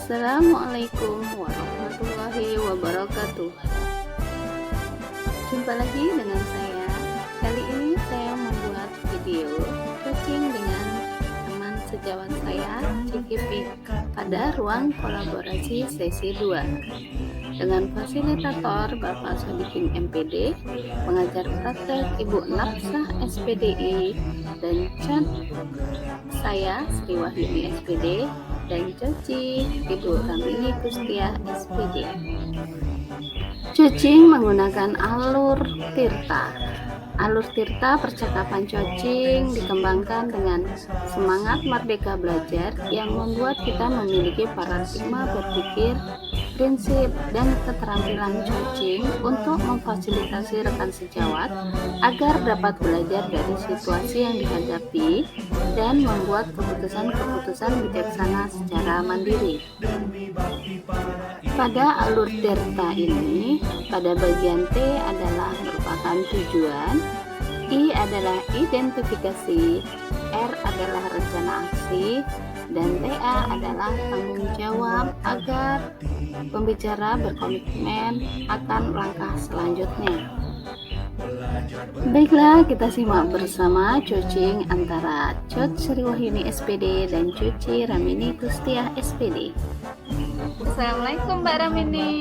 Assalamualaikum warahmatullahi wabarakatuh. Jumpa lagi dengan saya. Kali ini saya membuat video coaching dengan teman sejawat saya, Cikipik, pada ruang kolaborasi sesi 2 dengan fasilitator Bapak Sodikin MPD, pengajar praktek Ibu Nafsah SPDI, dan chat saya Sri Wahyuni SPD, dan Coci Ibu Ramini Kustiah SPD. Coaching menggunakan alur tirta. Alur tirta percakapan coaching dikembangkan dengan semangat merdeka belajar yang membuat kita memiliki paradigma berpikir, prinsip, dan keterampilan coaching untuk memfasilitasi rekan sejawat agar dapat belajar dari situasi yang dihadapi dan membuat keputusan-keputusan bijaksana secara mandiri. Pada alur tirta ini, pada bagian T adalah merupakan tujuan, I adalah identifikasi, R adalah rencana aksi, dan TA adalah tanggung jawab agar pembicara berkomitmen akan langkah selanjutnya. Baiklah, kita simak bersama coaching antara Coach Sri Wahyuni SPD dan Coach Ramini Kustiah SPD. Assalamualaikum Mbak Ramini.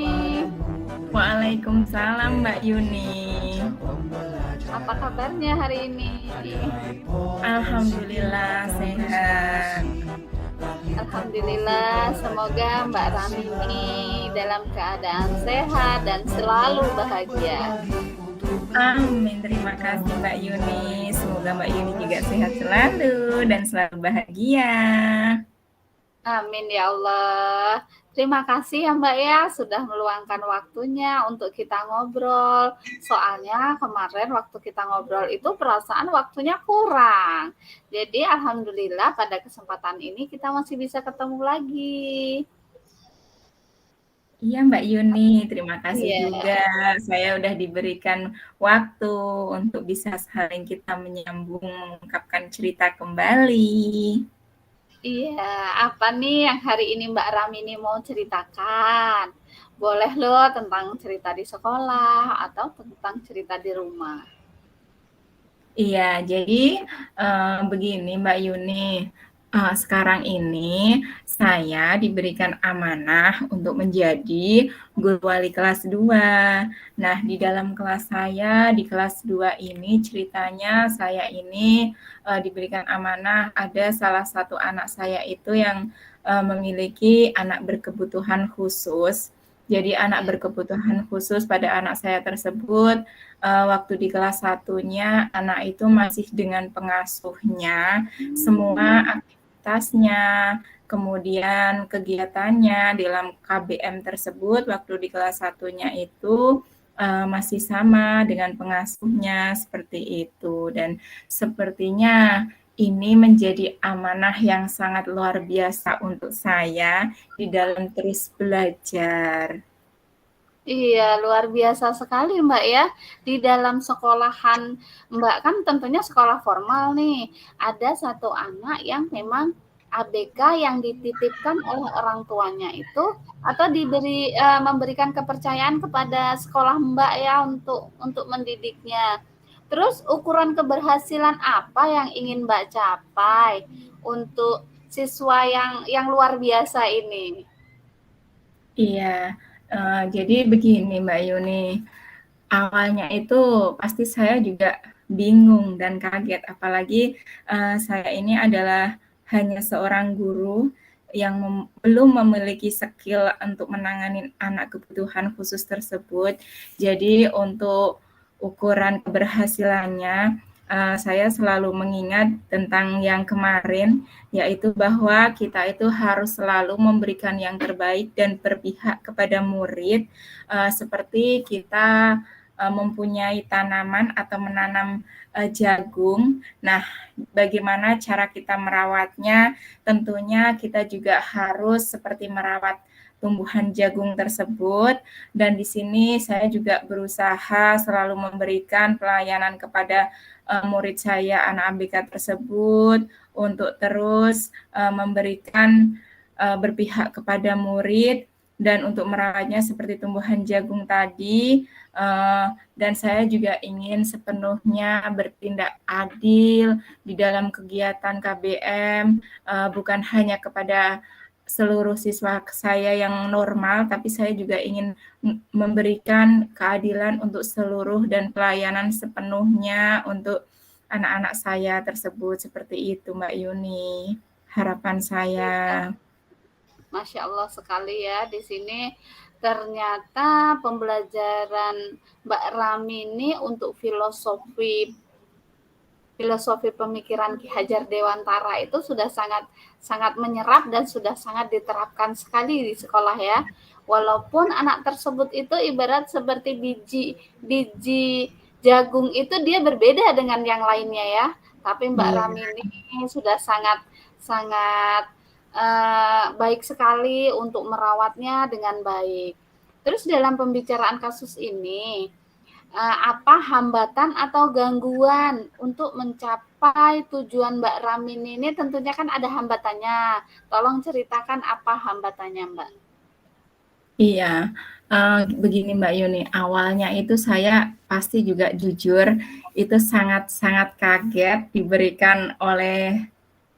Waalaikumsalam Mbak Yuni. Apa kabarnya hari ini? Alhamdulillah sehat. Alhamdulillah, semoga Mbak Ramini dalam keadaan sehat dan selalu bahagia. Amin, terima kasih Mbak Yuni. Semoga Mbak Yuni juga sehat selalu dan selalu bahagia. Amin ya Allah. Terima kasih ya Mbak ya sudah meluangkan waktunya untuk kita ngobrol. Soalnya kemarin waktu kita ngobrol itu perasaan waktunya kurang. Jadi alhamdulillah pada kesempatan ini kita masih bisa ketemu lagi. Iya Mbak Yuni, terima kasih Iya. juga. Saya udah diberikan waktu untuk bisa saling kita menyambung, mengungkapkan cerita kembali. Iya, apa nih yang hari ini Mbak Ramini mau ceritakan? Boleh loh tentang cerita di sekolah atau tentang cerita di rumah. Iya, jadi begini Mbak Yuni, sekarang ini saya diberikan amanah untuk menjadi guru wali kelas 2. Nah, di dalam kelas saya, di kelas 2 ini ceritanya saya ini diberikan amanah ada salah satu anak saya itu yang memiliki anak berkebutuhan khusus. Jadi anak berkebutuhan khusus pada anak saya tersebut, waktu di kelas 1-nya anak itu masih dengan pengasuhnya, semua aktivitasnya, kemudian kegiatannya dalam KBM tersebut waktu di kelas 1-nya itu masih sama dengan pengasuhnya seperti itu. Dan sepertinya ini menjadi amanah yang sangat luar biasa untuk saya di dalam terus belajar. Iya, luar biasa sekali Mbak ya. Di dalam sekolahan Mbak kan tentunya sekolah formal nih. Ada satu anak yang memang ABK yang dititipkan oleh orang tuanya itu atau memberikan kepercayaan kepada sekolah Mbak ya untuk mendidiknya. Terus ukuran keberhasilan apa yang ingin Mbak capai untuk siswa yang luar biasa ini? Iya, jadi begini Mbak Yuni, awalnya itu pasti saya juga bingung dan kaget, apalagi saya ini adalah hanya seorang guru yang belum memiliki skill untuk menangani anak kebutuhan khusus tersebut. Jadi untuk ukuran keberhasilannya, saya selalu mengingat tentang yang kemarin, yaitu bahwa kita itu harus selalu memberikan yang terbaik dan berpihak kepada murid, seperti kita mempunyai tanaman atau menanam jagung. Nah, bagaimana cara kita merawatnya? Tentunya kita juga harus seperti merawat tumbuhan jagung tersebut, dan di sini saya juga berusaha selalu memberikan pelayanan kepada murid saya anak ABK tersebut untuk terus memberikan berpihak kepada murid dan untuk merawatnya seperti tumbuhan jagung tadi, dan saya juga ingin sepenuhnya bertindak adil di dalam kegiatan KBM, bukan hanya kepada seluruh siswa saya yang normal, tapi saya juga ingin memberikan keadilan untuk seluruh dan pelayanan sepenuhnya untuk anak-anak saya tersebut. Seperti itu Mbak Yuni, harapan saya. Masya Allah sekali ya di sini. Ternyata pembelajaran Mbak Rami ini untuk filosofi pemikiran Ki Hajar Dewantara itu sudah sangat menyerap dan sudah sangat diterapkan sekali di sekolah ya. Walaupun anak tersebut itu ibarat seperti biji jagung itu dia berbeda dengan yang lainnya ya. Tapi Mbak Rami ini sudah sangat baik sekali untuk merawatnya dengan baik. Terus dalam pembicaraan kasus ini, apa hambatan atau gangguan untuk mencapai tujuan Mbak Ramin ini? Tentunya kan ada hambatannya. Tolong ceritakan apa hambatannya, Mbak. Iya, begini Mbak Yuni, awalnya itu saya pasti juga jujur, itu sangat-sangat kaget diberikan oleh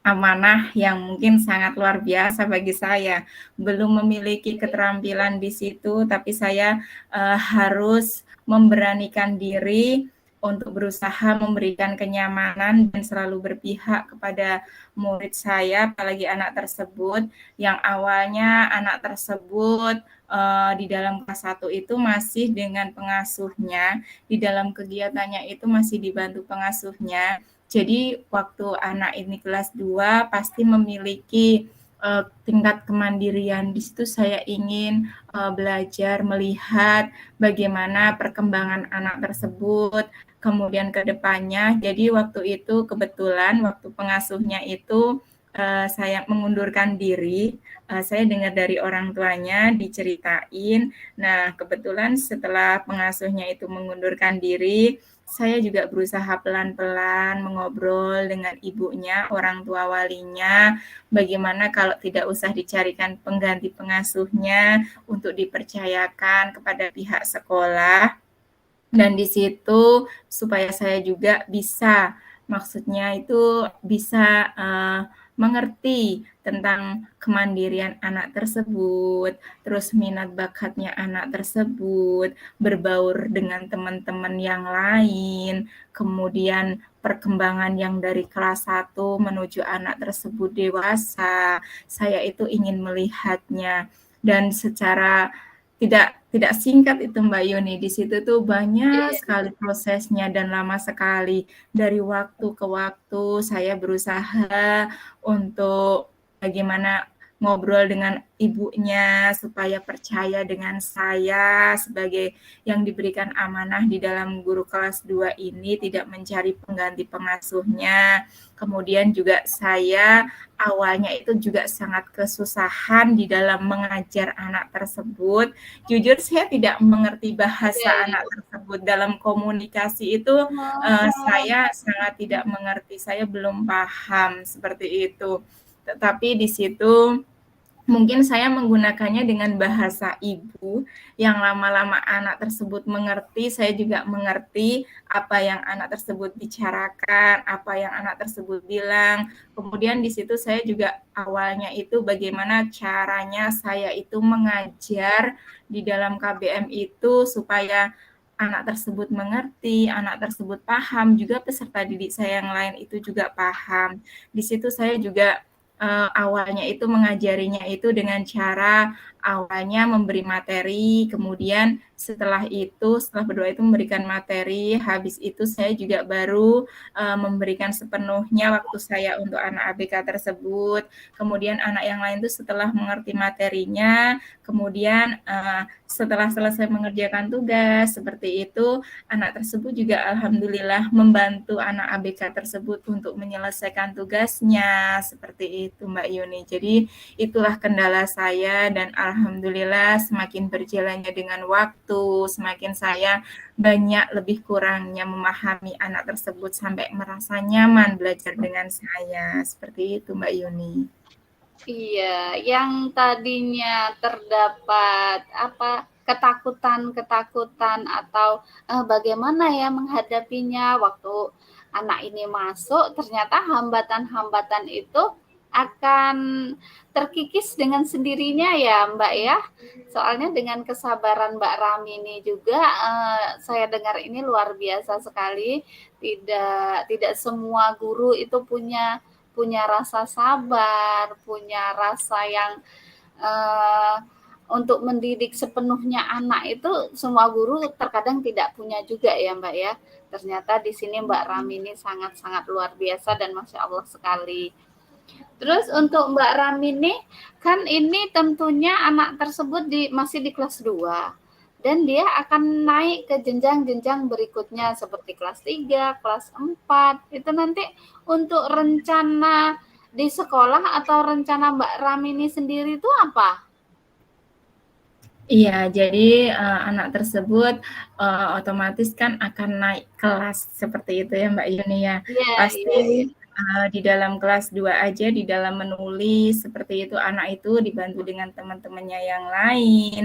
amanah yang mungkin sangat luar biasa bagi saya. Belum memiliki keterampilan di situ, tapi saya harus memberanikan diri untuk berusaha memberikan kenyamanan dan selalu berpihak kepada murid saya, apalagi anak tersebut, yang awalnya anak tersebut di dalam kelas 1 itu masih dengan pengasuhnya, di dalam kegiatannya itu masih dibantu pengasuhnya. Jadi waktu anak ini kelas 2 pasti memiliki tingkat kemandirian. Di situ saya ingin belajar melihat bagaimana perkembangan anak tersebut, kemudian ke depannya. Jadi waktu itu kebetulan waktu pengasuhnya itu saya mengundurkan diri, saya dengar dari orang tuanya diceritain. Nah, kebetulan setelah pengasuhnya itu mengundurkan diri, saya juga berusaha pelan-pelan mengobrol dengan ibunya, orang tua walinya, bagaimana kalau tidak usah dicarikan pengganti pengasuhnya untuk dipercayakan kepada pihak sekolah. Dan di situ supaya saya juga bisa, maksudnya itu bisa mengerti tentang kemandirian anak tersebut, terus minat bakatnya anak tersebut, berbaur dengan teman-teman yang lain, kemudian perkembangan yang dari kelas 1 menuju anak tersebut dewasa, saya itu ingin melihatnya. Dan secara tidak singkat itu Mbak Yuni, di situ tuh banyak sekali prosesnya dan lama sekali. Dari waktu ke waktu saya berusaha untuk bagaimana ngobrol dengan ibunya supaya percaya dengan saya sebagai yang diberikan amanah di dalam guru kelas 2 ini, tidak mencari pengganti pengasuhnya. Kemudian juga saya awalnya itu juga sangat kesusahan di dalam mengajar anak tersebut. Jujur saya tidak mengerti bahasa anak tersebut, dalam komunikasi itu saya sangat tidak mengerti, saya belum paham seperti itu. Tetapi di situ mungkin saya menggunakannya dengan bahasa ibu, yang lama-lama anak tersebut mengerti, saya juga mengerti apa yang anak tersebut bicarakan, apa yang anak tersebut bilang. Kemudian di situ saya juga awalnya itu bagaimana caranya saya itu mengajar di dalam KBM itu supaya anak tersebut mengerti, anak tersebut paham, juga peserta didik saya yang lain itu juga paham. Di situ saya juga awalnya itu mengajarinya itu dengan cara awalnya memberi materi, kemudian setelah berdoa itu memberikan materi, habis itu saya juga baru memberikan sepenuhnya waktu saya untuk anak ABK tersebut. Kemudian anak yang lain itu setelah mengerti materinya, kemudian setelah selesai mengerjakan tugas seperti itu, anak tersebut juga alhamdulillah membantu anak ABK tersebut untuk menyelesaikan tugasnya, seperti itu Mbak Yuni. Jadi itulah kendala saya, dan alhamdulillah semakin berjalannya dengan waktu, semakin saya banyak lebih kurangnya memahami anak tersebut sampai merasa nyaman belajar dengan saya. Seperti itu Mbak Yuni. Iya, yang tadinya terdapat apa, ketakutan-ketakutan atau, bagaimana ya menghadapinya waktu anak ini masuk, ternyata hambatan-hambatan itu akan terkikis dengan sendirinya ya, Mbak, ya. Soalnya dengan kesabaran Mbak Rami ini juga, saya dengar ini luar biasa sekali, tidak semua guru itu punya punya rasa sabar, punya rasa yang uh, untuk mendidik sepenuhnya anak itu semua guru terkadang tidak punya juga ya Mbak ya. Ternyata di sini Mbak Rami ini sangat-sangat luar biasa dan Masya Allah sekali. Terus untuk Mbak Rami ini, kan ini tentunya anak tersebut masih di kelas 2 dan dia akan naik ke jenjang-jenjang berikutnya seperti kelas 3, kelas 4. Itu nanti untuk rencana di sekolah atau rencana Mbak Rami ini sendiri itu apa? Iya, jadi anak tersebut otomatis kan akan naik kelas seperti itu ya Mbak Yuni ya. Iya, iya, iya. Pasti di dalam kelas 2 aja di dalam menulis seperti itu anak itu dibantu dengan teman-temannya yang lain,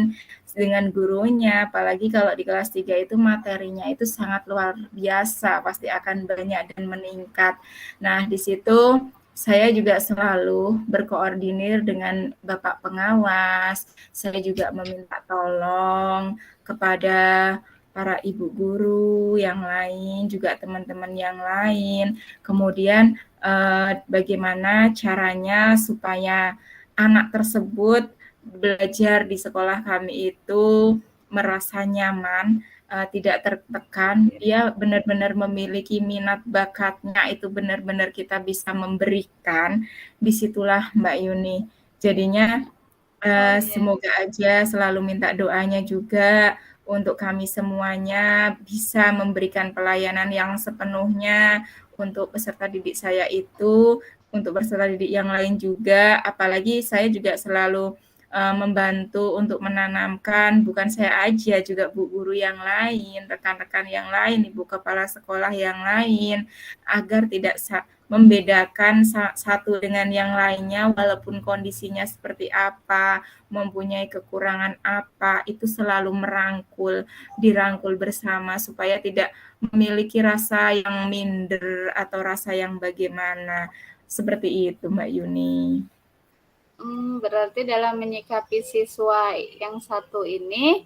dengan gurunya, apalagi kalau di kelas 3 itu materinya itu sangat luar biasa, pasti akan banyak dan meningkat. Nah, di situ saya juga selalu berkoordinir dengan Bapak pengawas, saya juga meminta tolong kepada para ibu guru yang lain, juga teman-teman yang lain. Kemudian bagaimana caranya supaya anak tersebut belajar di sekolah kami itu merasa nyaman, tidak tertekan, dia benar-benar memiliki minat bakatnya itu benar-benar kita bisa memberikan, disitulah Mbak Yuni. Jadinya Oh iya. semoga aja selalu minta doanya juga untuk kami semuanya bisa memberikan pelayanan yang sepenuhnya untuk peserta didik saya itu, untuk peserta didik yang lain juga, apalagi saya juga selalu membantu untuk menanamkan, bukan saya aja, juga Bu guru yang lain, rekan-rekan yang lain, Ibu kepala sekolah yang lain, agar tidak membedakan satu dengan yang lainnya walaupun kondisinya seperti apa, mempunyai kekurangan apa, itu selalu dirangkul bersama supaya tidak memiliki rasa yang minder atau rasa yang bagaimana. Seperti itu Mbak Yuni. Berarti dalam menyikapi siswa yang satu ini,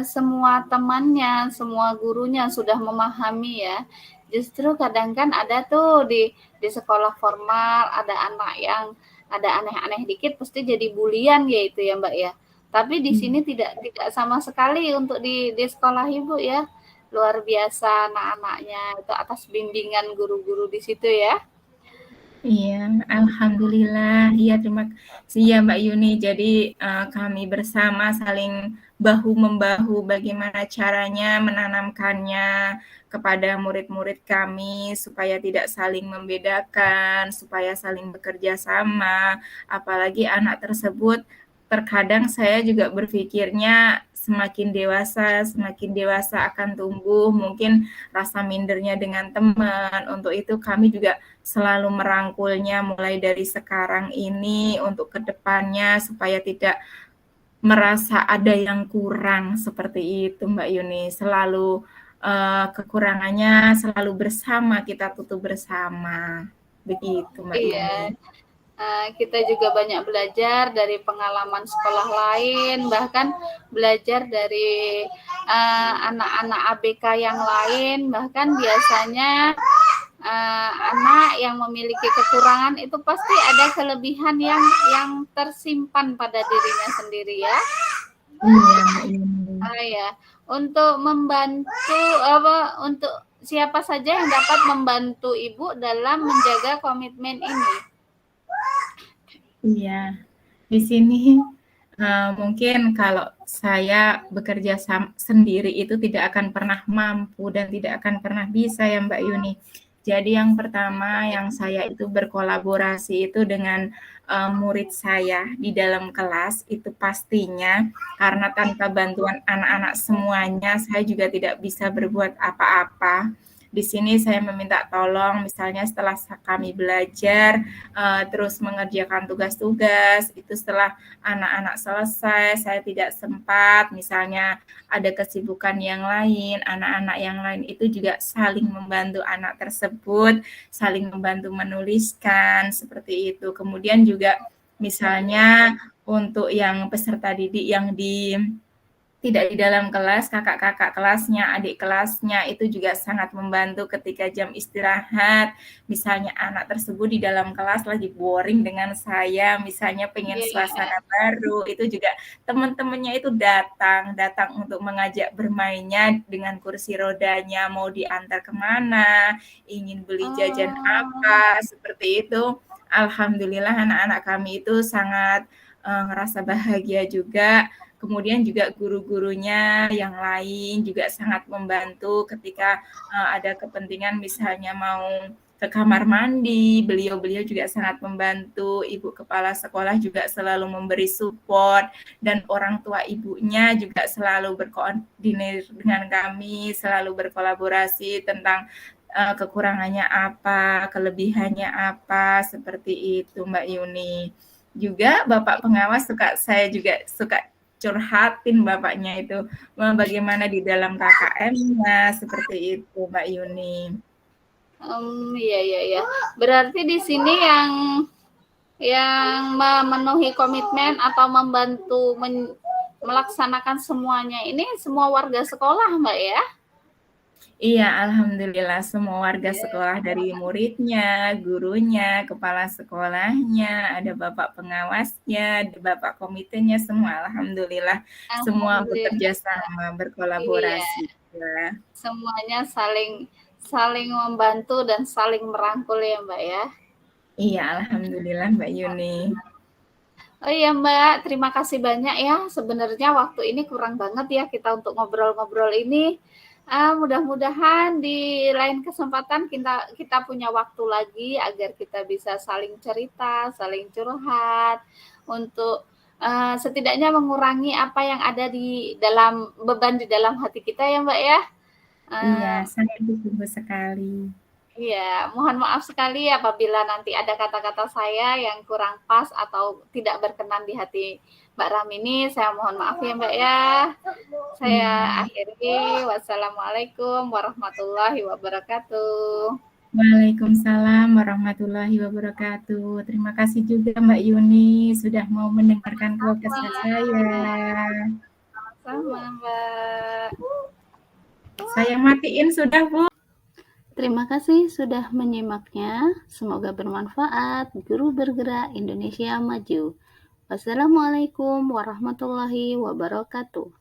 semua temannya, semua gurunya sudah memahami ya. Justru kadang kan ada tuh di sekolah formal ada anak yang ada aneh-aneh dikit pasti jadi bulian ya itu ya Mbak ya. Tapi di sini tidak sama sekali untuk di sekolah Ibu ya. Luar biasa anak-anaknya itu atas bimbingan guru-guru di situ ya. Iya, alhamdulillah. Iya, terima kasih ya Mbak Yuni. Jadi kami bersama saling bahu-membahu bagaimana caranya menanamkannya kepada murid-murid kami supaya tidak saling membedakan, supaya saling bekerja sama. Apalagi anak tersebut terkadang saya juga berpikirnya semakin dewasa akan tumbuh, mungkin rasa mindernya dengan teman. Untuk itu kami juga selalu merangkulnya mulai dari sekarang ini untuk kedepannya supaya tidak merasa ada yang kurang seperti itu Mbak Yuni. Selalu kekurangannya selalu bersama, kita tutup bersama. Begitu Mbak Yuni. Iya. Kita juga banyak belajar dari pengalaman sekolah lain, bahkan belajar dari anak-anak ABK yang lain, bahkan biasanya anak yang memiliki kekurangan itu pasti ada kelebihan yang tersimpan pada dirinya sendiri ya. Ya, untuk membantu untuk siapa saja yang dapat membantu Ibu dalam menjaga komitmen ini? Iya, di sini mungkin kalau saya bekerja sendiri itu tidak akan pernah mampu dan tidak akan pernah bisa ya Mbak Yuni. Jadi yang pertama yang saya itu berkolaborasi itu dengan murid saya di dalam kelas itu pastinya karena tanpa bantuan anak-anak semuanya saya juga tidak bisa berbuat apa-apa. Di sini saya meminta tolong misalnya setelah kami belajar, terus mengerjakan tugas-tugas, itu setelah anak-anak selesai, saya tidak sempat, misalnya ada kesibukan yang lain, anak-anak yang lain itu juga saling membantu anak tersebut, saling membantu menuliskan, seperti itu. Kemudian juga misalnya untuk yang peserta didik yang tidak di dalam kelas, kakak-kakak kelasnya, adik kelasnya itu juga sangat membantu ketika jam istirahat. Misalnya anak tersebut di dalam kelas lagi boring dengan saya, misalnya pengen Iya. suasana baru, itu juga teman-temannya itu datang untuk mengajak bermainnya dengan kursi rodanya, mau diantar kemana, ingin beli jajan Oh. apa, seperti itu. Alhamdulillah anak-anak kami itu sangat ngerasa bahagia juga. Kemudian juga guru-gurunya yang lain juga sangat membantu ketika ada kepentingan misalnya mau ke kamar mandi, beliau-beliau juga sangat membantu, ibu kepala sekolah juga selalu memberi support, dan orang tua ibunya juga selalu berkoordinir dengan kami, selalu berkolaborasi tentang kekurangannya apa, kelebihannya apa, seperti itu Mbak Yuni. Juga Bapak pengawas saya juga suka curhatin bapaknya itu bagaimana di dalam KKM-nya, seperti itu Mbak Yuni. Iya iya iya. Berarti di sini yang memenuhi komitmen atau membantu melaksanakan semuanya ini semua warga sekolah, Mbak ya? Iya, alhamdulillah semua warga Iya. sekolah dari muridnya, gurunya, kepala sekolahnya, ada bapak pengawasnya, ada bapak komitenya, semua alhamdulillah semua bekerja Alhamdulillah. sama, Iya. berkolaborasi ya. Semuanya saling saling membantu dan saling merangkul ya, Mbak ya. Iya, alhamdulillah Mbak Yuni. Oh iya Mbak, terima kasih banyak ya. Sebenarnya waktu ini kurang banget ya kita untuk ngobrol-ngobrol ini. Mudah-mudahan di lain kesempatan kita punya waktu lagi agar kita bisa saling cerita, saling curhat untuk setidaknya mengurangi apa yang ada di dalam beban di dalam hati kita ya Mbak ya. Iya, Uh, sangat ditunggu sekali. Iya, mohon maaf sekali apabila nanti ada kata-kata saya yang kurang pas atau tidak berkenan di hati Mbak Ram ini, saya mohon maaf ya Mbak ya. Saya Iya. akhiri, wassalamualaikum warahmatullahi wabarakatuh. Waalaikumsalam warahmatullahi wabarakatuh. Terima kasih juga Mbak Yuni sudah mau mendengarkan keluh kesah saya. Sama Mbak. Saya matiin sudah, Bu. Terima kasih sudah menyimaknya. Semoga bermanfaat. Guru bergerak Indonesia maju. Wassalamualaikum warahmatullahi wabarakatuh.